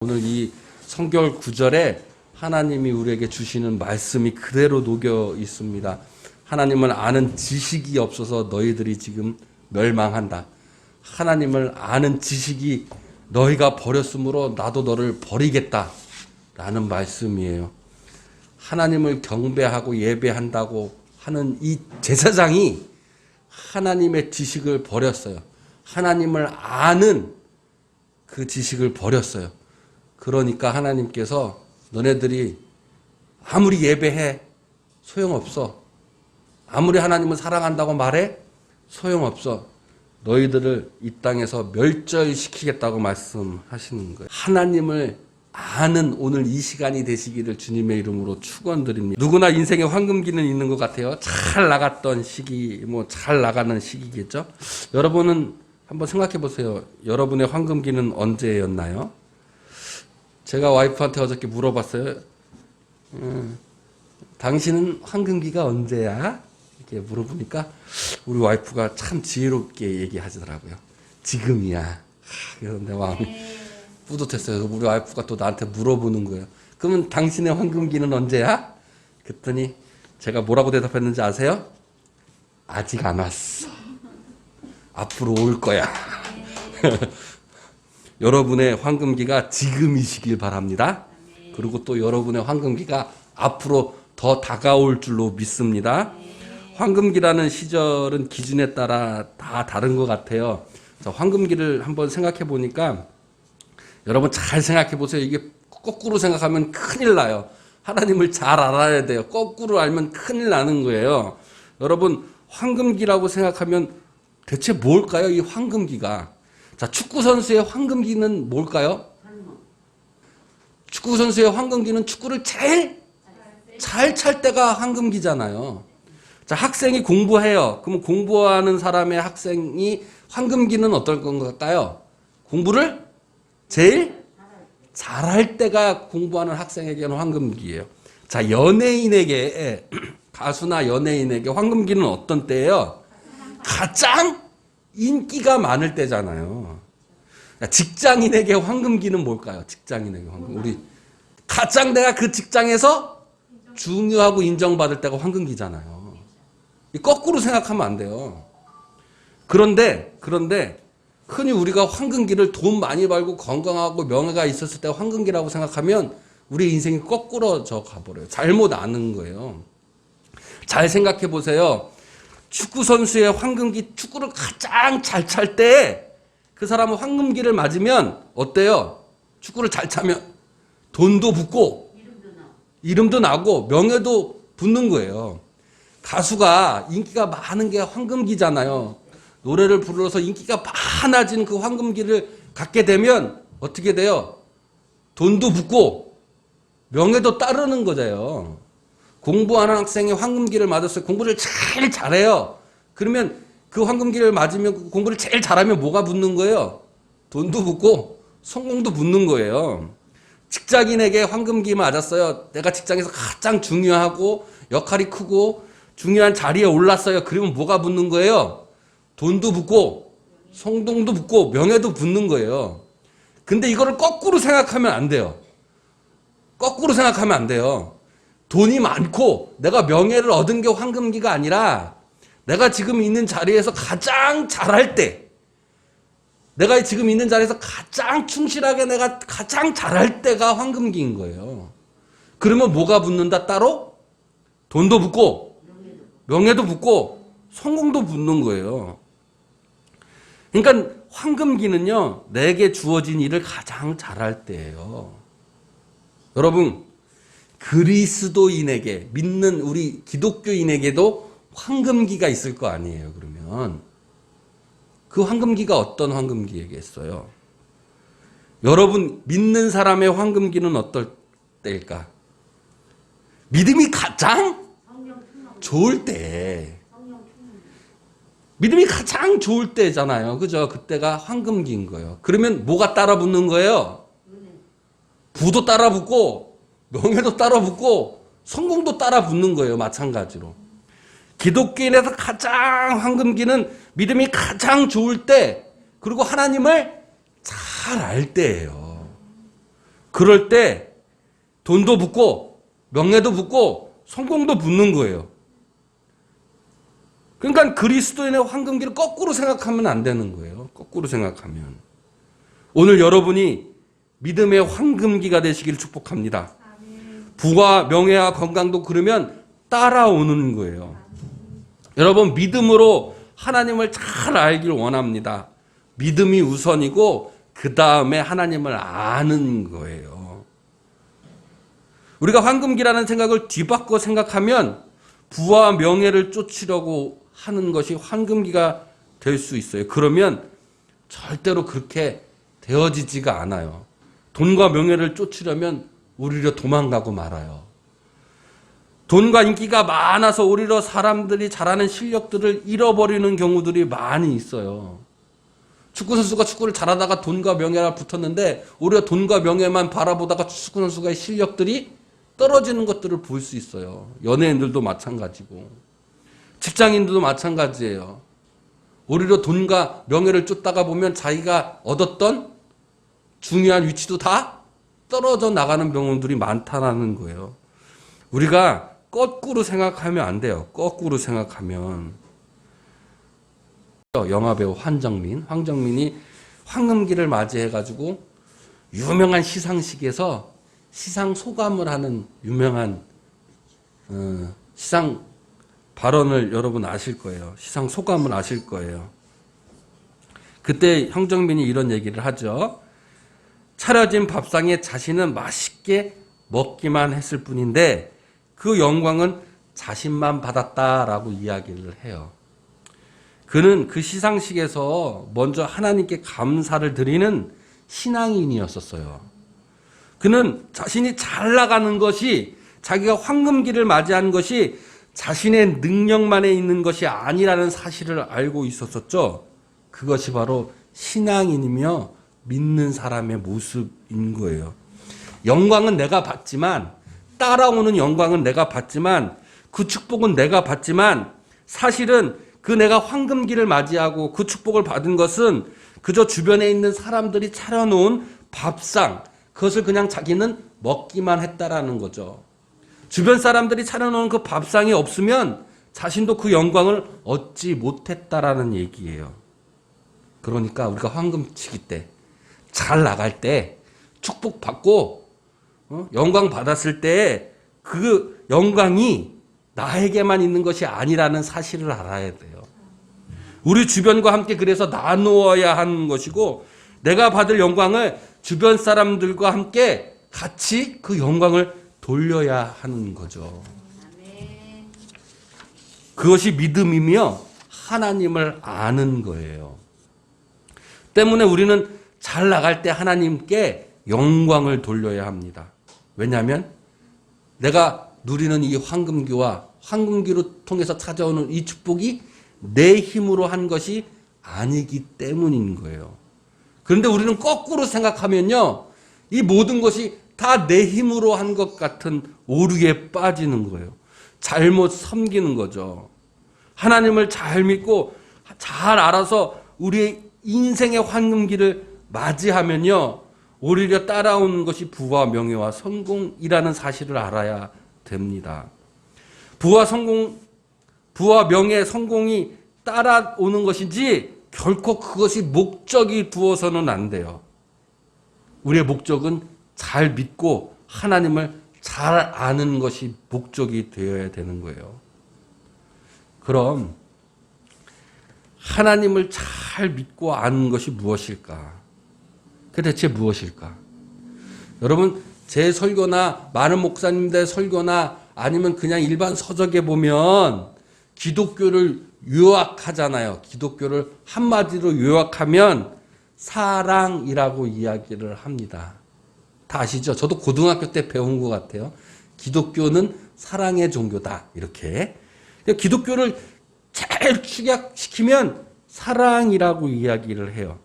오늘 이 성경 구절에 하나님이 우리에게 주시는 말씀이 그대로 녹여 있습니다. 하나님을 아는 지식이 없어서 너희들이 지금 멸망한다. 하나님을 아는 지식이 너희가 버렸으므로 나도 너를 버리겠다. 라는 말씀이에요. 하나님을 경배하고 예배한다고 하는 이 제사장이 하나님의 지식을 버렸어요. 하나님을 아는 그 지식을 버렸어요. 그러니까 하나님께서 너네들이 아무리 예배해 소용없어. 아무리 하나님을 사랑한다고 말해 소용없어. 너희들을 이 땅에서 멸절시키겠다고 말씀하시는 거예요. 하나님을 아는 오늘 이 시간이 되시기를 주님의 이름으로 축원드립니다. 누구나 인생에 황금기는 있는 것 같아요. 잘 나갔던 시기, 잘 나가는 시기겠죠. 여러분은 한번 생각해 보세요. 여러분의 황금기는 언제였나요? 제가 와이프한테 어저께 물어봤어요. 당신은 황금기가 언제야? 이렇게 물어보니까 우리 와이프가 참 지혜롭게 얘기하더라고요. 지금이야. 그래서 내 마음이 뿌듯했어요. 우리 와이프가 또 나한테 물어보는 거예요. 그러면 당신의 황금기는 언제야? 그랬더니 제가 뭐라고 대답했는지 아세요? 아직 안 왔어. 앞으로 올 거야. 여러분의 황금기가 지금이시길 바랍니다. 그리고 또 여러분의 황금기가 앞으로 더 다가올 줄로 믿습니다. 황금기라는 시절은 기준에 따라 다 다른 것 같아요. 자, 황금기를 한번 생각해 보니까 여러분 잘 생각해 보세요. 이게 거꾸로 생각하면 큰일 나요. 하나님을 잘 알아야 돼요. 거꾸로 알면 큰일 나는 거예요. 여러분 황금기라고 생각하면 대체 뭘까요? 이 황금기가. 자, 축구 선수의 황금기는 뭘까요? 축구 선수의 황금기는 축구를 제일 잘 찰 때가 황금기잖아요. 자, 학생이 공부해요. 그럼 공부하는 사람의 학생이 황금기는 어떨 건가요? 공부를 제일 잘할 때가 공부하는 학생에게는 황금기예요. 자, 연예인에게 가수나 연예인에게 황금기는 어떤 때예요? 가장 인기가 많을 때잖아요. 직장인에게 황금기는 뭘까요? 직장인에게 황금. 우리 가장 내가 그 직장에서 중요하고 인정받을 때가 황금기잖아요. 거꾸로 생각하면 안 돼요. 그런데 흔히 우리가 황금기를 돈 많이 벌고 건강하고 명예가 있었을 때 황금기라고 생각하면 우리 인생이 거꾸로져 가버려요. 잘못 아는 거예요. 잘 생각해 보세요. 축구 선수의 황금기, 축구를 가장 잘 찰 때 그 사람은 황금기를 맞으면 어때요? 축구를 잘 차면 돈도 붙고 이름도 나고 명예도 붙는 거예요. 가수가 인기가 많은 게 황금기잖아요. 노래를 불러서 인기가 많아진 그 황금기를 갖게 되면 어떻게 돼요? 돈도 붙고 명예도 따르는 거잖아요. 공부하는 학생이 황금기를 맞았어요. 공부를 제일 잘해요. 그러면 그 황금기를 맞으면 공부를 제일 잘하면 뭐가 붙는 거예요? 돈도 붙고 성공도 붙는 거예요. 직장인에게 황금기 맞았어요. 내가 직장에서 가장 중요하고 역할이 크고 중요한 자리에 올랐어요. 그러면 뭐가 붙는 거예요? 돈도 붙고 성공도 붙고 명예도 붙는 거예요. 근데 이거를 거꾸로 생각하면 안 돼요. 거꾸로 생각하면 안 돼요. 돈이 많고 내가 명예를 얻은 게 황금기가 아니라 내가 지금 있는 자리에서 가장 잘할 때, 내가 지금 있는 자리에서 가장 충실하게 내가 가장 잘할 때가 황금기인 거예요. 그러면 뭐가 붙는다 따로? 돈도 붙고 명예도 붙고 성공도 붙는 거예요. 그러니까 황금기는요, 내게 주어진 일을 가장 잘할 때예요. 여러분, 그리스도인에게, 믿는 우리 기독교인에게도 황금기가 있을 거 아니에요. 그러면 그 황금기가 어떤 황금기겠어요? 여러분 믿는 사람의 황금기는 어떨 때일까? 믿음이 가장 좋을 때, 믿음이 가장 좋을 때잖아요. 그죠? 그때가 황금기인 거예요. 그러면 뭐가 따라 붙는 거예요? 부도 따라 붙고 명예도 따라 붙고 성공도 따라 붙는 거예요. 마찬가지로. 기독교인에서 가장 황금기는 믿음이 가장 좋을 때, 그리고 하나님을 잘 알 때예요. 그럴 때 돈도 붙고 명예도 붙고 성공도 붙는 거예요. 그러니까 그리스도인의 황금기를 거꾸로 생각하면 안 되는 거예요. 거꾸로 생각하면. 오늘 여러분이 믿음의 황금기가 되시길 축복합니다. 부와 명예와 건강도 그러면 따라오는 거예요. 여러분 믿음으로 하나님을 잘 알길 원합니다. 믿음이 우선이고 그 다음에 하나님을 아는 거예요. 우리가 황금기라는 생각을 뒤바꿔 생각하면 부와 명예를 쫓으려고 하는 것이 황금기가 될 수 있어요. 그러면 절대로 그렇게 되어지지가 않아요. 돈과 명예를 쫓으려면 오히려 도망가고 말아요. 돈과 인기가 많아서 오히려 사람들이 잘하는 실력들을 잃어버리는 경우들이 많이 있어요. 축구 선수가 축구를 잘하다가 돈과 명예가 붙었는데 오히려 돈과 명예만 바라보다가 축구 선수의 실력들이 떨어지는 것들을 볼 수 있어요. 연예인들도 마찬가지고 직장인들도 마찬가지예요. 오히려 돈과 명예를 쫓다가 보면 자기가 얻었던 중요한 위치도 다 떨어져 나가는 경우들이 많다는 거예요. 우리가 거꾸로 생각하면 안 돼요. 거꾸로 생각하면. 영화배우 황정민이 황금기를 맞이해가지고 유명한 시상식에서 시상 소감을 하는 유명한 시상 발언을 여러분 아실 거예요. 시상 소감을 아실 거예요. 그때 황정민이 이런 얘기를 하죠. 차려진 밥상에 자신은 맛있게 먹기만 했을 뿐인데 그 영광은 자신만 받았다라고 이야기를 해요. 그는 그 시상식에서 먼저 하나님께 감사를 드리는 신앙인이었었어요. 그는 자신이 잘 나가는 것이 자기가 황금기를 맞이한 것이 자신의 능력만에 있는 것이 아니라는 사실을 알고 있었었죠. 그것이 바로 신앙인이며 믿는 사람의 모습인 거예요. 영광은 내가 받지만 따라오는 영광은 내가 받지만 그 축복은 내가 받지만 사실은 그 내가 황금기를 맞이하고 그 축복을 받은 것은 그저 주변에 있는 사람들이 차려놓은 밥상 그것을 그냥 자기는 먹기만 했다라는 거죠. 주변 사람들이 차려놓은 그 밥상이 없으면 자신도 그 영광을 얻지 못했다라는 얘기예요. 그러니까 우리가 황금치기 때 잘 나갈 때 축복받고 영광 받았을 때 그 영광이 나에게만 있는 것이 아니라는 사실을 알아야 돼요. 우리 주변과 함께 그래서 나누어야 하는 것이고 내가 받을 영광을 주변 사람들과 함께 같이 그 영광을 돌려야 하는 거죠. 그것이 믿음이며 하나님을 아는 거예요. 때문에 우리는 잘 나갈 때 하나님께 영광을 돌려야 합니다. 왜냐하면 내가 누리는 이 황금기와 황금기로 통해서 찾아오는 이 축복이 내 힘으로 한 것이 아니기 때문인 거예요. 그런데 우리는 거꾸로 생각하면요. 이 모든 것이 다 내 힘으로 한 것 같은 오류에 빠지는 거예요. 잘못 섬기는 거죠. 하나님을 잘 믿고 잘 알아서 우리의 인생의 황금기를 맞이하면요. 오히려 따라오는 것이 부와 명예와 성공이라는 사실을 알아야 됩니다. 부와 명예, 성공이 따라오는 것이지 결코 그것이 목적이 두어서는 안 돼요. 우리의 목적은 잘 믿고 하나님을 잘 아는 것이 목적이 되어야 되는 거예요. 그럼 하나님을 잘 믿고 아는 것이 무엇일까? 그 대체 무엇일까? 여러분 제 설교나 많은 목사님들의 설교나 아니면 그냥 일반 서적에 보면 기독교를 요약하잖아요. 기독교를 한마디로 요약하면 사랑이라고 이야기를 합니다. 다 아시죠? 저도 고등학교 때 배운 것 같아요. 기독교는 사랑의 종교다. 이렇게. 기독교를 잘 축약시키면 사랑이라고 이야기를 해요.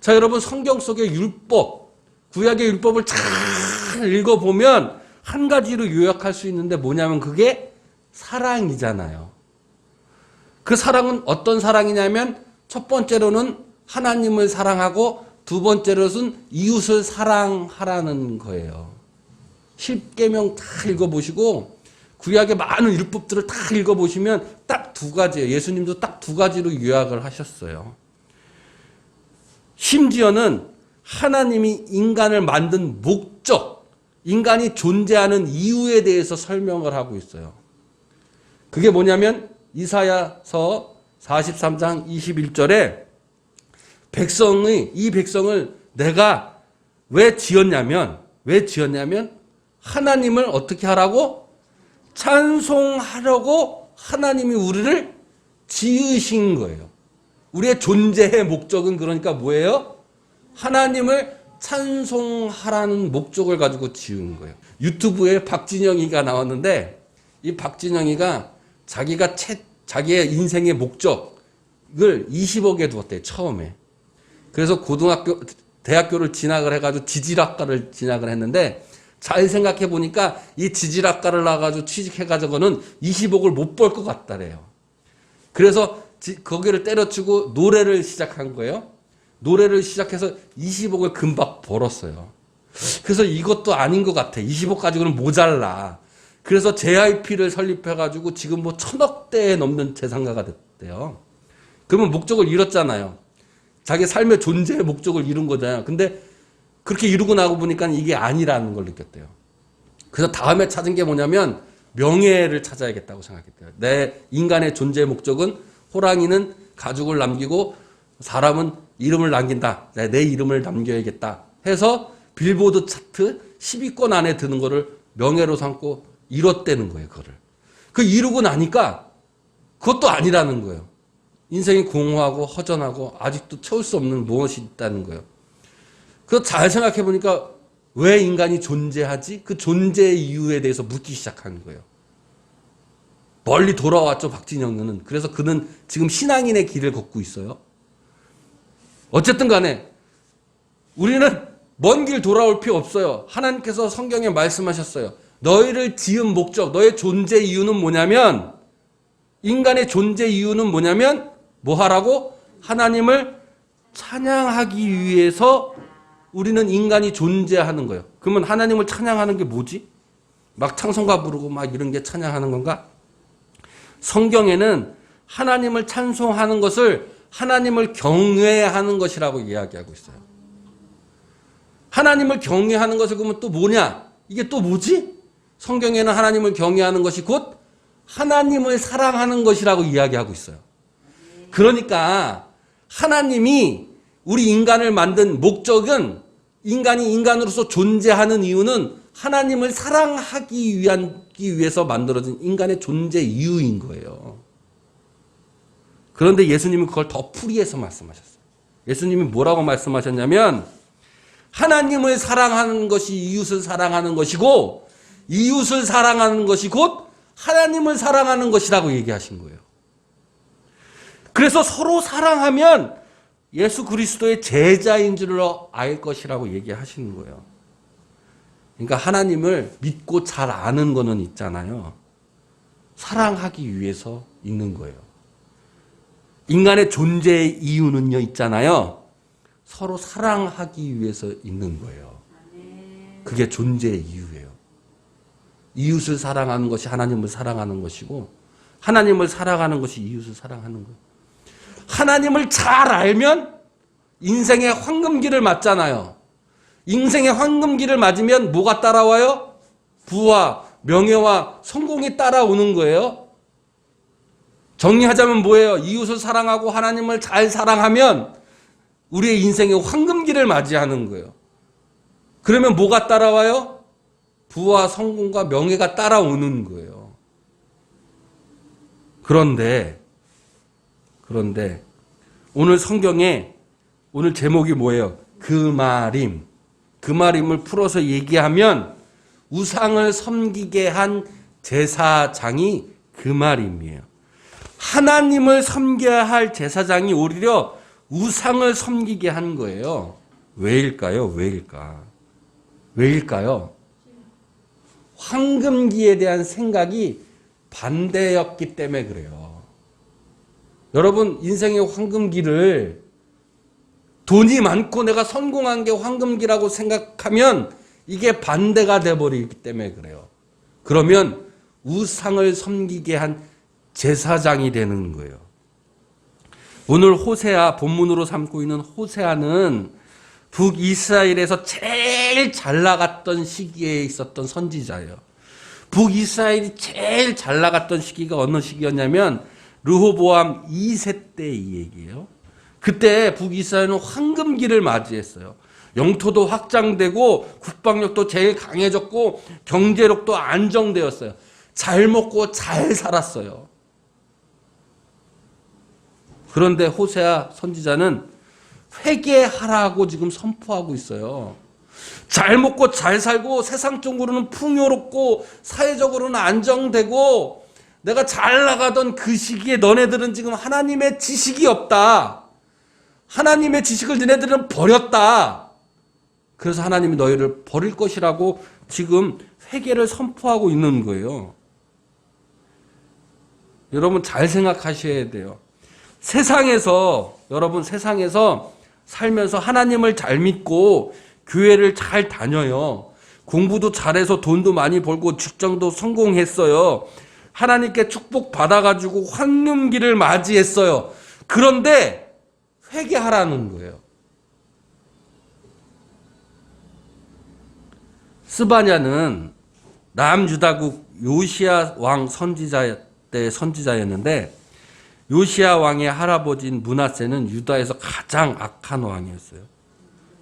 자, 여러분 성경 속의 율법, 구약의 율법을 잘 읽어보면 한 가지로 요약할 수 있는데 뭐냐면 그게 사랑이잖아요. 그 사랑은 어떤 사랑이냐면 첫 번째로는 하나님을 사랑하고 두 번째로는 이웃을 사랑하라는 거예요. 십계명 다 읽어보시고 구약의 많은 율법들을 다 읽어보시면 딱 두 가지예요. 예수님도 딱 두 가지로 요약을 하셨어요. 심지어는 하나님이 인간을 만든 목적, 인간이 존재하는 이유에 대해서 설명을 하고 있어요. 그게 뭐냐면 이사야서 43장 21절에 이 백성을 내가 왜 지었냐면 하나님을 어떻게 하라고? 찬송하려고 하나님이 우리를 지으신 거예요. 우리의 존재의 목적은 그러니까 뭐예요? 하나님을 찬송하라는 목적을 가지고 지은 거예요. 유튜브에 박진영이가 나왔는데 이 박진영이가 자기의 인생의 목적을 20억에 두었대요. 처음에. 그래서 대학교를 진학을 해가지고 지질학과를 진학을 했는데 잘 생각해 보니까 이 지질학과를 나가지고 취직해가지고는 20억을 못 벌 것 같다래요. 그래서 거기를 때려치고 노래를 시작한 거예요. 노래를 시작해서 20억을 금방 벌었어요. 그래서 이것도 아닌 것 같아. 20억 가지고는 모자라. 그래서 JYP를 설립해가지고 지금 뭐 1000억대에 넘는 재산가가 됐대요. 그러면 목적을 이뤘잖아요. 자기 삶의 존재의 목적을 이룬 거잖아요. 근데 그렇게 이루고 나고 보니까 이게 아니라는 걸 느꼈대요. 그래서 다음에 찾은 게 뭐냐면 명예를 찾아야겠다고 생각했대요. 내 인간의 존재의 목적은 호랑이는 가죽을 남기고 사람은 이름을 남긴다. 내 이름을 남겨야겠다 해서 빌보드 차트 10위권 안에 드는 거를 명예로 삼고 이뤘다는 거예요. 그 이루고 나니까 그것도 아니라는 거예요. 인생이 공허하고 허전하고 아직도 채울 수 없는 무엇이 있다는 거예요. 그래서 잘 생각해 보니까 왜 인간이 존재하지? 그 존재의 이유에 대해서 묻기 시작한 거예요. 멀리 돌아왔죠, 박진영은. 그래서 그는 지금 신앙인의 길을 걷고 있어요. 어쨌든 간에 우리는 먼 길 돌아올 필요 없어요. 하나님께서 성경에 말씀하셨어요. 너희를 지은 목적, 너의 존재 이유는 뭐냐면, 인간의 존재 이유는 뭐냐면 뭐 하라고? 하나님을 찬양하기 위해서 우리는 인간이 존재하는 거예요. 그러면 하나님을 찬양하는 게 뭐지? 막 찬송가 부르고 막 이런 게 찬양하는 건가? 성경에는 하나님을 찬송하는 것을 하나님을 경외하는 것이라고 이야기하고 있어요. 하나님을 경외하는 것을 그러면 또 뭐냐? 이게 또 뭐지? 성경에는 하나님을 경외하는 것이 곧 하나님을 사랑하는 것이라고 이야기하고 있어요. 그러니까 하나님이 우리 인간을 만든 목적은 인간이 인간으로서 존재하는 이유는 하나님을 사랑하기 위해서 만들어진 인간의 존재 이유인 거예요. 그런데 예수님은 그걸 더 풀이해서 말씀하셨어요. 예수님이 뭐라고 말씀하셨냐면 하나님을 사랑하는 것이 이웃을 사랑하는 것이고 이웃을 사랑하는 것이 곧 하나님을 사랑하는 것이라고 얘기하신 거예요. 그래서 서로 사랑하면 예수 그리스도의 제자인 줄로 알 것이라고 얘기하시는 거예요. 그러니까 하나님을 믿고 잘 아는 거는 있잖아요. 사랑하기 위해서 있는 거예요. 인간의 존재의 이유는요 있잖아요. 서로 사랑하기 위해서 있는 거예요. 그게 존재의 이유예요. 이웃을 사랑하는 것이 하나님을 사랑하는 것이고 하나님을 사랑하는 것이 이웃을 사랑하는 거예요. 하나님을 잘 알면 인생의 황금길을 맞잖아요. 인생의 황금길을 맞으면 뭐가 따라와요? 부와 명예와 성공이 따라오는 거예요. 정리하자면 뭐예요? 이웃을 사랑하고 하나님을 잘 사랑하면 우리의 인생의 황금길을 맞이하는 거예요. 그러면 뭐가 따라와요? 부와 성공과 명예가 따라오는 거예요. 그런데 오늘 성경에 오늘 제목이 뭐예요? 그 말임을 풀어서 얘기하면 우상을 섬기게 한 제사장이 그 말임이에요. 하나님을 섬겨야 할 제사장이 오히려 우상을 섬기게 한 거예요. 왜일까요? 황금기에 대한 생각이 반대였기 때문에 그래요. 여러분 인생의 황금기를 돈이 많고 내가 성공한 게 황금기라고 생각하면 이게 반대가 돼버리기 때문에 그래요. 그러면 우상을 섬기게 한 제사장이 되는 거예요. 오늘 호세아, 본문으로 삼고 있는 호세아는 북이스라엘에서 제일 잘 나갔던 시기에 있었던 선지자예요. 북이스라엘이 제일 잘 나갔던 시기가 어느 시기였냐면 르호보암 2세 때 이 얘기예요. 그때 북이스라엘은 황금기를 맞이했어요. 영토도 확장되고 국방력도 제일 강해졌고 경제력도 안정되었어요. 잘 먹고 잘 살았어요. 그런데 호세아 선지자는 회개하라고 지금 선포하고 있어요. 잘 먹고 잘 살고 세상적으로는 풍요롭고 사회적으로는 안정되고 내가 잘 나가던 그 시기에 너네들은 지금 하나님의 지식이 없다. 하나님의 지식을 너네들은 버렸다. 그래서 하나님이 너희를 버릴 것이라고 지금 회개를 선포하고 있는 거예요. 여러분 잘 생각하셔야 돼요. 여러분 세상에서 살면서 하나님을 잘 믿고 교회를 잘 다녀요. 공부도 잘해서 돈도 많이 벌고 직장도 성공했어요. 하나님께 축복 받아가지고 황금기를 맞이했어요. 그런데 회개하라는 거예요. 스바냐는 남유다국 요시야 왕 선지자 때 선지자였는데 요시야 왕의 할아버지인 므낫세는 유다에서 가장 악한 왕이었어요.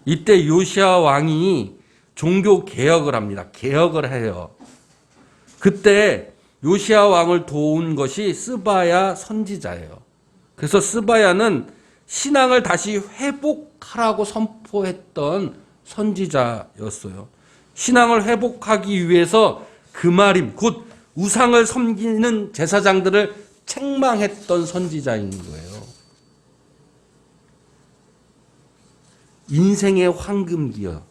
이때 요시야 왕이 종교 개혁을 합니다. 개혁을 해요. 그때 요시야 왕을 도운 것이 스바야 선지자예요. 그래서 스바야는 신앙을 다시 회복하라고 선포했던 선지자였어요. 신앙을 회복하기 위해서 그마림, 곧 우상을 섬기는 제사장들을 책망했던 선지자인 거예요. 인생의 황금기요.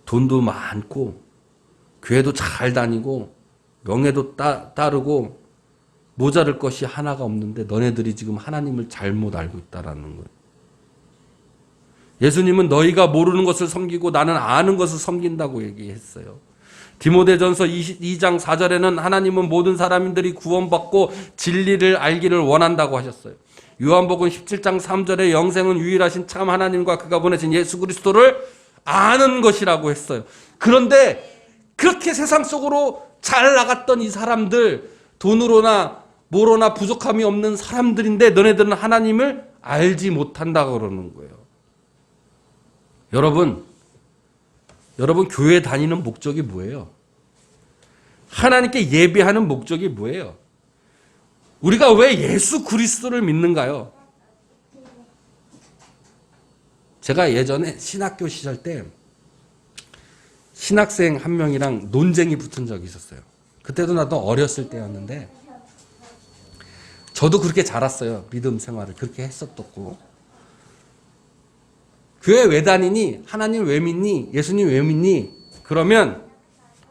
돈도 많고 교회도 잘 다니고 명예도 따르고 모자랄 것이 하나가 없는데 너네들이 지금 하나님을 잘못 알고 있다라는 거예요. 예수님은 너희가 모르는 것을 섬기고 나는 아는 것을 섬긴다고 얘기했어요. 디모데전서 2장 4절에는 하나님은 모든 사람들이 구원받고 진리를 알기를 원한다고 하셨어요. 요한복음 17장 3절에 영생은 유일하신 참 하나님과 그가 보내신 예수 그리스도를 아는 것이라고 했어요. 그런데 그렇게 세상 속으로 잘 나갔던 이 사람들, 돈으로나 뭐로나 부족함이 없는 사람들인데 너네들은 하나님을 알지 못한다고 그러는 거예요. 여러분 교회 다니는 목적이 뭐예요? 하나님께 예배하는 목적이 뭐예요? 우리가 왜 예수 그리스도를 믿는가요? 제가 예전에 신학교 시절 때 신학생 한 명이랑 논쟁이 붙은 적이 있었어요. 그때도 나도 어렸을 때였는데 저도 그렇게 자랐어요. 믿음 생활을 그렇게 했었고. 교회 왜 다니니? 하나님 왜 믿니? 예수님 왜 믿니? 그러면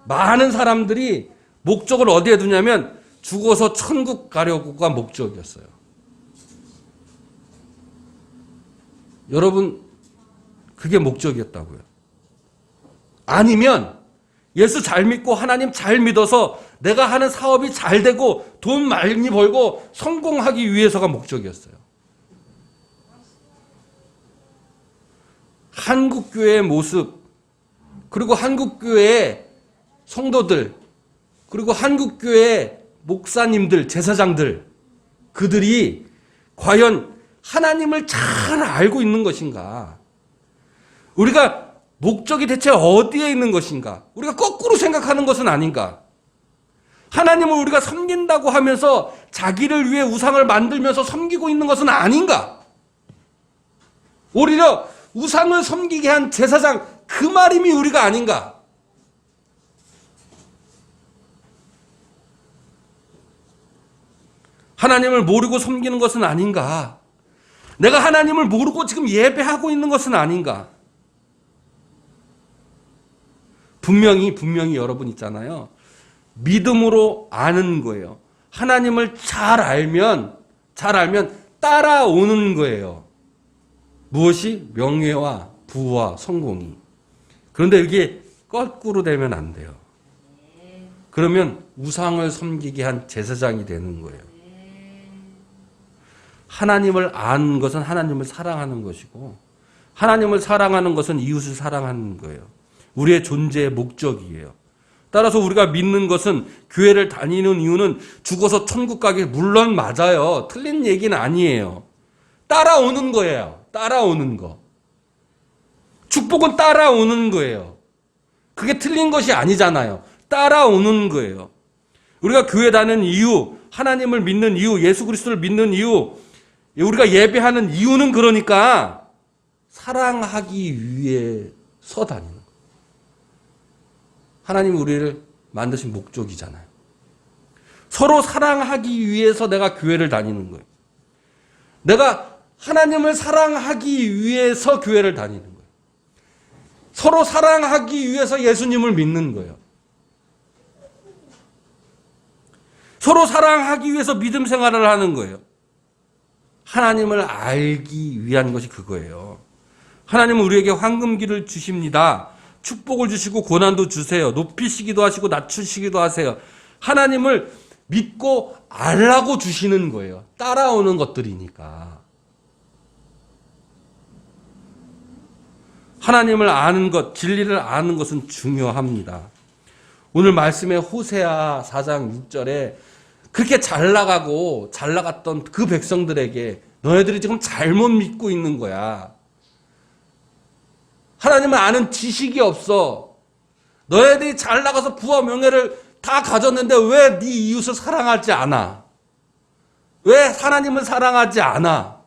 많은 사람들이 목적을 어디에 두냐면 죽어서 천국 가려고가 목적이었어요. 여러분 그게 목적이었다고요. 아니면 예수 잘 믿고 하나님 잘 믿어서 내가 하는 사업이 잘 되고 돈 많이 벌고 성공하기 위해서가 목적이었어요. 한국교회의 모습, 그리고 한국교회의 성도들, 그리고 한국교회의 목사님들, 제사장들, 그들이 과연 하나님을 잘 알고 있는 것인가? 우리가 목적이 대체 어디에 있는 것인가? 우리가 거꾸로 생각하는 것은 아닌가? 하나님을 우리가 섬긴다고 하면서 자기를 위해 우상을 만들면서 섬기고 있는 것은 아닌가? 오히려 우상을 섬기게 한 제사장 그 말임이 우리가 아닌가? 하나님을 모르고 섬기는 것은 아닌가? 내가 하나님을 모르고 지금 예배하고 있는 것은 아닌가? 분명히 여러분 있잖아요. 믿음으로 아는 거예요. 하나님을 잘 알면 따라오는 거예요. 무엇이? 명예와 부와 성공이. 그런데 이게 거꾸로 되면 안 돼요. 그러면 우상을 섬기게 한 제사장이 되는 거예요. 하나님을 아는 것은 하나님을 사랑하는 것이고, 하나님을 사랑하는 것은 이웃을 사랑하는 거예요. 우리의 존재의 목적이에요. 따라서 우리가 믿는 것은, 교회를 다니는 이유는 죽어서 천국 가기, 물론 맞아요. 틀린 얘기는 아니에요. 따라오는 거예요. 따라오는 거. 축복은 따라오는 거예요. 그게 틀린 것이 아니잖아요. 따라오는 거예요. 우리가 교회 다니는 이유, 하나님을 믿는 이유, 예수 그리스도를 믿는 이유, 우리가 예배하는 이유는 그러니까 사랑하기 위해서 다니는 거예요. 하나님이 우리를 만드신 목적이잖아요. 서로 사랑하기 위해서 내가 교회를 다니는 거예요. 내가 하나님을 사랑하기 위해서 교회를 다니는 거예요. 서로 사랑하기 위해서 예수님을 믿는 거예요. 서로 사랑하기 위해서 믿음 생활을 하는 거예요. 하나님을 알기 위한 것이 그거예요. 하나님은 우리에게 황금기를 주십니다. 축복을 주시고 고난도 주세요. 높이시기도 하시고 낮추시기도 하세요. 하나님을 믿고 알라고 주시는 거예요. 따라오는 것들이니까. 하나님을 아는 것, 진리를 아는 것은 중요합니다. 오늘 말씀의 호세아 4장 6절에 그렇게 잘 나갔던 그 백성들에게 너희들이 지금 잘못 믿고 있는 거야. 하나님을 아는 지식이 없어. 너희들이 잘 나가서 부와 명예를 다 가졌는데 왜 네 이웃을 사랑하지 않아? 왜 하나님을 사랑하지 않아?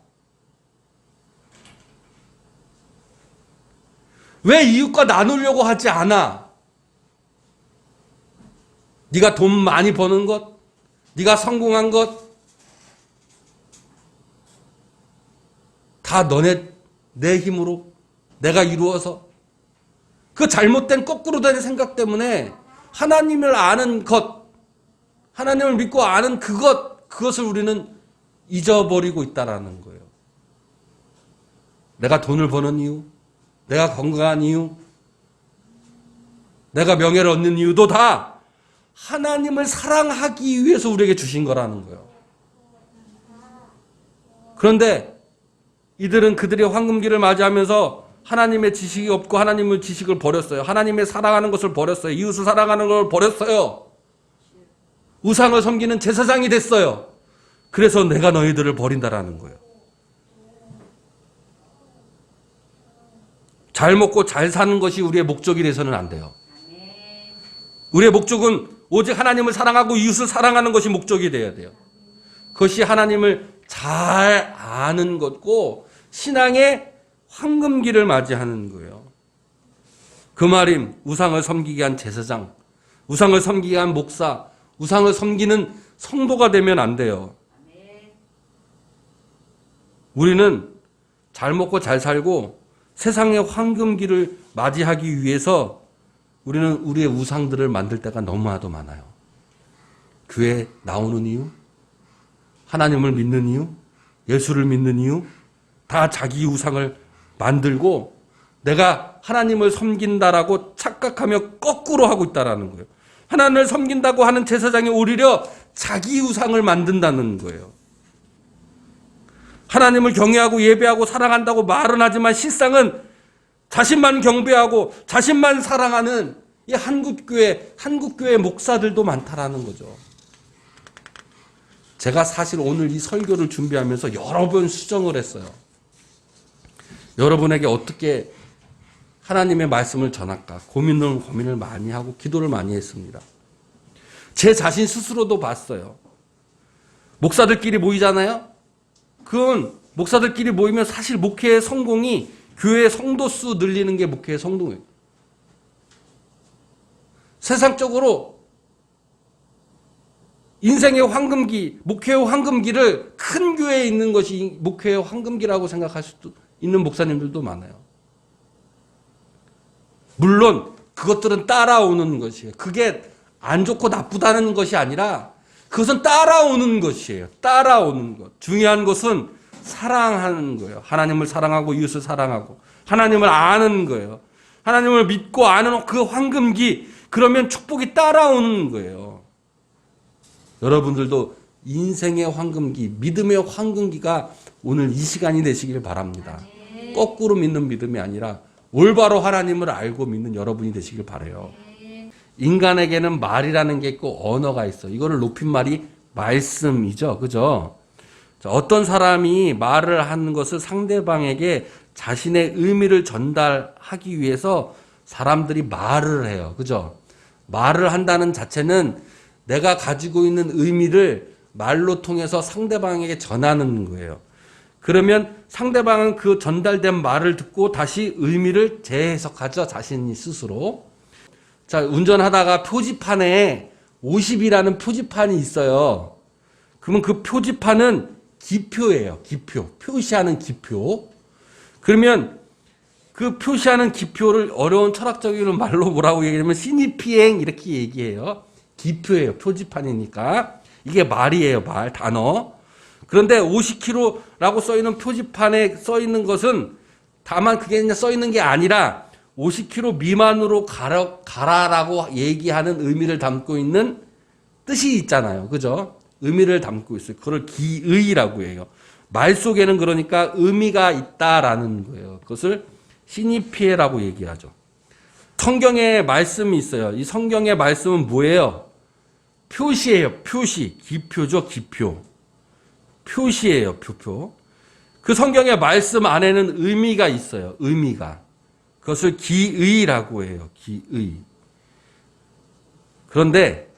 왜 이웃과 나누려고 하지 않아? 네가 돈 많이 버는 것, 네가 성공한 것, 다 내 힘으로 내가 이루어서, 그 잘못된 거꾸로 된 생각 때문에 하나님을 아는 것, 하나님을 믿고 아는 그것을 우리는 잊어버리고 있다라는 거예요. 내가 돈을 버는 이유, 내가 건강한 이유, 내가 명예를 얻는 이유도 다 하나님을 사랑하기 위해서 우리에게 주신 거라는 거예요. 그런데 이들은 그들의 황금기를 맞이하면서 하나님의 지식이 없고 하나님의 지식을 버렸어요. 하나님의 사랑하는 것을 버렸어요. 이웃을 사랑하는 걸 버렸어요. 우상을 섬기는 제사장이 됐어요. 그래서 내가 너희들을 버린다라는 거예요. 잘 먹고 잘 사는 것이 우리의 목적이 돼서는 안 돼요. 우리의 목적은 오직 하나님을 사랑하고 이웃을 사랑하는 것이 목적이 돼야 돼요. 그것이 하나님을 잘 아는 것고 신앙의 황금기를 맞이하는 거예요. 그 말임, 우상을 섬기게 한 제사장, 우상을 섬기게 한 목사, 우상을 섬기는 성도가 되면 안 돼요. 우리는 잘 먹고 잘 살고 세상의 황금기를 맞이하기 위해서 우리는 우리의 우상들을 만들 때가 너무나도 많아요. 교회에 나오는 이유, 하나님을 믿는 이유, 예수를 믿는 이유, 다 자기 우상을 만들고 내가 하나님을 섬긴다라고 착각하며 거꾸로 하고 있다라는 거예요. 하나님을 섬긴다고 하는 제사장이 오히려 자기 우상을 만든다는 거예요. 하나님을 경외하고 예배하고 사랑한다고 말은 하지만 실상은 자신만 경배하고 자신만 사랑하는 이 한국교회 목사들도 많다라는 거죠. 제가 사실 오늘 이 설교를 준비하면서 여러 번 수정을 했어요. 여러분에게 어떻게 하나님의 말씀을 전할까 고민을 많이 하고 기도를 많이 했습니다. 제 자신 스스로도 봤어요. 목사들끼리 모이잖아요. 그건 목사들끼리 모이면 사실 목회의 성공이 교회의 성도 수 늘리는 게 목회의 성공이에요. 세상적으로 인생의 황금기, 목회의 황금기를 큰 교회에 있는 것이 목회의 황금기라고 생각할 수도 있는 목사님들도 많아요. 물론 그것들은 따라오는 것이에요. 그게 안 좋고 나쁘다는 것이 아니라 그것은 따라오는 것이에요. 따라오는 것. 중요한 것은 사랑하는 거예요. 하나님을 사랑하고 이웃을 사랑하고 하나님을 아는 거예요. 하나님을 믿고 아는 그 황금기, 그러면 축복이 따라오는 거예요. 여러분들도 인생의 황금기, 믿음의 황금기가 오늘 이 시간이 되시길 바랍니다. 거꾸로 믿는 믿음이 아니라 올바로 하나님을 알고 믿는 여러분이 되시길 바라요. 인간에게는 말이라는 게 있고 언어가 있어. 이거를 높임말이 말씀이죠. 그죠? 어떤 사람이 말을 하는 것을 상대방에게 자신의 의미를 전달하기 위해서 사람들이 말을 해요. 그죠? 말을 한다는 자체는 내가 가지고 있는 의미를 말로 통해서 상대방에게 전하는 거예요. 그러면 상대방은 그 전달된 말을 듣고 다시 의미를 재해석하죠. 자신이 스스로. 자, 운전하다가 표지판에 50이라는 표지판이 있어요. 그러면 그 표지판은 기표예요. 기표. 표시하는 기표. 그러면 그 표시하는 기표를 어려운 철학적인 말로 뭐라고 얘기하면 신입비행 이렇게 얘기해요. 기표예요. 표지판이니까. 이게 말이에요. 말, 단어. 그런데 50km라고 써있는 표지판에 써있는 것은 다만 그게 그냥 써있는 게 아니라 50km 미만으로 가라라고 얘기하는 의미를 담고 있는 뜻이 있잖아요. 그죠? 의미를 담고 있어요. 그걸 기의라고 해요. 말 속에는 그러니까 의미가 있다라는 거예요. 그것을 시니피에라고 얘기하죠. 성경에 말씀이 있어요. 이 성경의 말씀은 뭐예요? 표시예요. 표시. 기표죠. 기표. 표시예요. 표표. 그 성경의 말씀 안에는 의미가 있어요. 의미가. 그것을 기의라고 해요. 기의. 그런데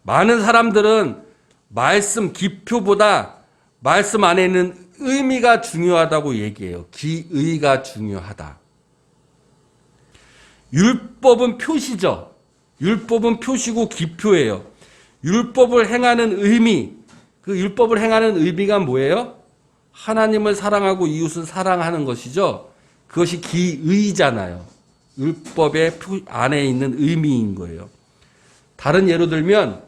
많은 사람들은 말씀 기표보다 말씀 안에 있는 의미가 중요하다고 얘기해요. 기의가 중요하다. 율법은 표시죠. 율법은 표시고 기표예요. 율법을 행하는 의미, 그 율법을 행하는 의미가 뭐예요? 하나님을 사랑하고 이웃을 사랑하는 것이죠. 그것이 기의잖아요. 율법의 안에 있는 의미인 거예요. 다른 예로 들면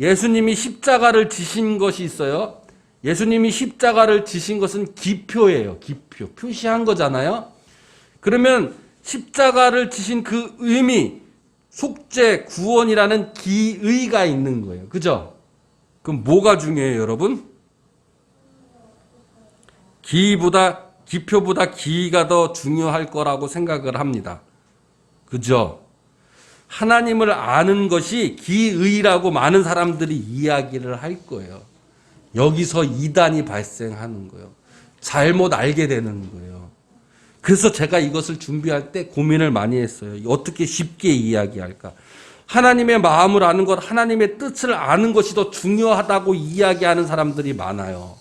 예수님이 십자가를 지신 것이 있어요. 예수님이 십자가를 지신 것은 기표예요. 기표. 표시한 거잖아요. 그러면 십자가를 지신 그 의미, 속죄, 구원이라는 기의가 있는 거예요. 그죠? 그럼 뭐가 중요해요, 여러분? 기표보다 기의가 더 중요할 거라고 생각을 합니다. 그죠? 하나님을 아는 것이 기의라고 많은 사람들이 이야기를 할 거예요. 여기서 이단이 발생하는 거예요. 잘못 알게 되는 거예요. 그래서 제가 이것을 준비할 때 고민을 많이 했어요. 어떻게 쉽게 이야기할까? 하나님의 마음을 아는 것, 하나님의 뜻을 아는 것이 더 중요하다고 이야기하는 사람들이 많아요.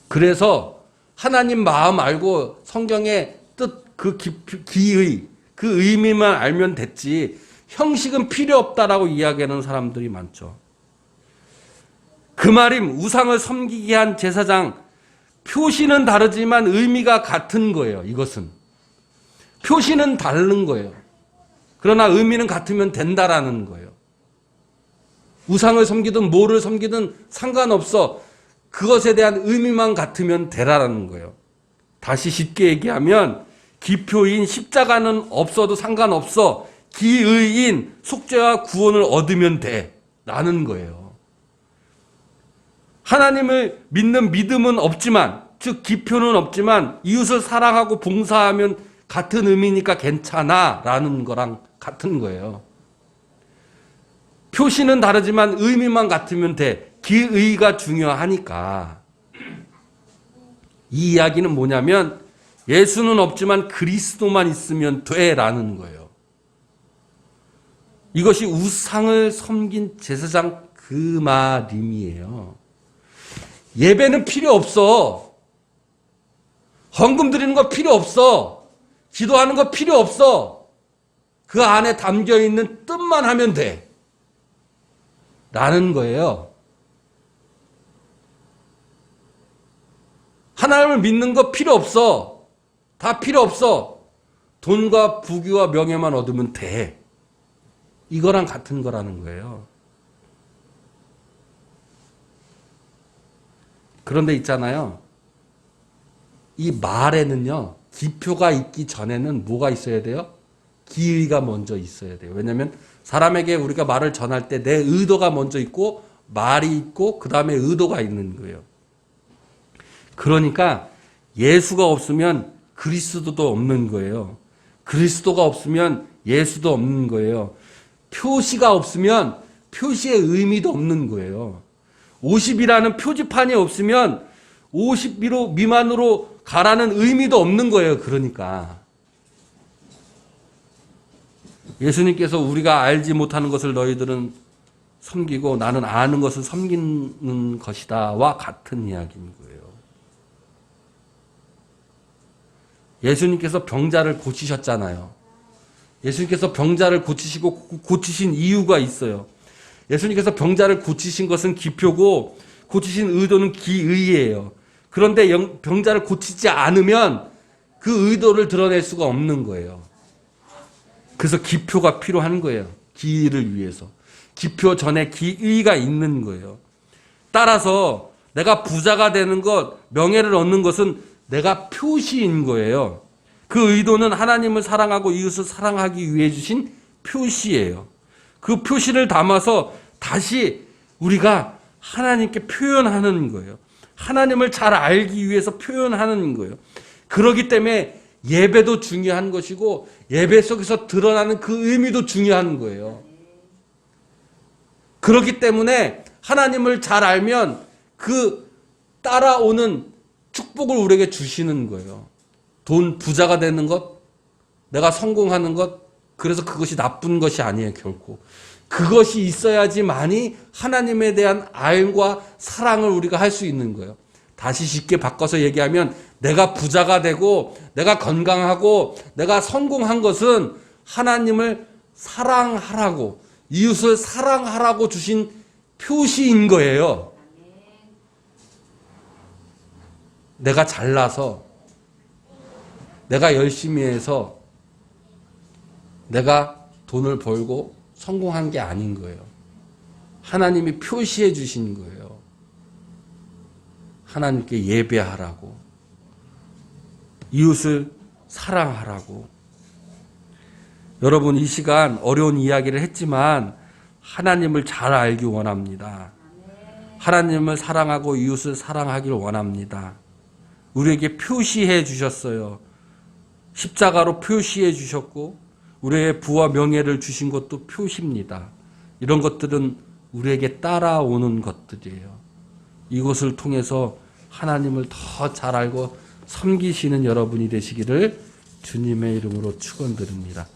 그래서 하나님 마음 알고 성경의 뜻, 그 기의, 그 의미만 알면 됐지 형식은 필요 없다라고 이야기하는 사람들이 많죠. 그 말임 우상을 섬기게 한 제사장, 표시는 다르지만 의미가 같은 거예요. 이것은 표시는 다른 거예요. 그러나 의미는 같으면 된다라는 거예요. 우상을 섬기든 뭐를 섬기든 상관없어. 그것에 대한 의미만 같으면 되라라는 거예요. 다시 쉽게 얘기하면 기표인 십자가는 없어도 상관없어. 기의인 속죄와 구원을 얻으면 돼. 라는 거예요. 하나님을 믿는 믿음은 없지만, 즉 기표는 없지만 이웃을 사랑하고 봉사하면 같은 의미니까 괜찮아. 라는 거랑 같은 거예요. 표시는 다르지만 의미만 같으면 돼. 기의가 중요하니까. 이 이야기는 뭐냐면 예수는 없지만 그리스도만 있으면 돼라는 거예요. 이것이 우상을 섬긴 제사장 그 말임이에요. 예배는 필요 없어. 헌금 드리는 거 필요 없어. 기도하는 거 필요 없어. 그 안에 담겨 있는 뜻만 하면 돼. 라는 거예요. 하나님을 믿는 거 필요 없어. 다 필요 없어. 돈과 부귀와 명예만 얻으면 돼. 이거랑 같은 거라는 거예요. 그런데 있잖아요. 이 말에는요. 기표가 있기 전에는 뭐가 있어야 돼요? 기의가 먼저 있어야 돼요. 왜냐하면 사람에게 우리가 말을 전할 때 내 의도가 먼저 있고 말이 있고 그 다음에 의도가 있는 거예요. 그러니까 예수가 없으면 그리스도도 없는 거예요. 그리스도가 없으면 예수도 없는 거예요. 표시가 없으면 표시의 의미도 없는 거예요. 50이라는 표지판이 없으면 50 미만으로 가라는 의미도 없는 거예요. 그러니까 예수님께서 우리가 알지 못하는 것을 너희들은 섬기고 나는 아는 것을 섬기는 것이다와 같은 이야기인 거예요. 예수님께서 병자를 고치셨잖아요. 예수님께서 병자를 고치시고 고치신 이유가 있어요. 예수님께서 병자를 고치신 것은 기표고 고치신 의도는 기의예요. 그런데 병자를 고치지 않으면 그 의도를 드러낼 수가 없는 거예요. 그래서 기표가 필요한 거예요. 기의를 위해서. 기표 전에 기의가 있는 거예요. 따라서 내가 부자가 되는 것, 명예를 얻는 것은 내가 표시인 거예요. 그 의도는 하나님을 사랑하고 이웃을 사랑하기 위해 주신 표시예요. 그 표시를 담아서 다시 우리가 하나님께 표현하는 거예요. 하나님을 잘 알기 위해서 표현하는 거예요. 그렇기 때문에 예배도 중요한 것이고 예배 속에서 드러나는 그 의미도 중요한 거예요. 그렇기 때문에 하나님을 잘 알면 그 따라오는 축복을 우리에게 주시는 거예요. 돈 부자가 되는 것, 내가 성공하는 것, 그래서 그것이 나쁜 것이 아니에요, 결코. 그것이 있어야지만이 하나님에 대한 알과 사랑을 우리가 할 수 있는 거예요. 다시 쉽게 바꿔서 얘기하면 내가 부자가 되고 내가 건강하고 내가 성공한 것은 하나님을 사랑하라고 이웃을 사랑하라고 주신 표시인 거예요. 내가 잘나서 내가 열심히 해서 내가 돈을 벌고 성공한 게 아닌 거예요. 하나님이 표시해 주신 거예요. 하나님께 예배하라고 이웃을 사랑하라고. 여러분 이 시간 어려운 이야기를 했지만 하나님을 잘 알기 원합니다. 하나님을 사랑하고 이웃을 사랑하기를 원합니다. 우리에게 표시해 주셨어요. 십자가로 표시해 주셨고 우리의 부와 명예를 주신 것도 표시입니다. 이런 것들은 우리에게 따라오는 것들이에요. 이것을 통해서 하나님을 더 잘 알고 섬기시는 여러분이 되시기를 주님의 이름으로 축원드립니다.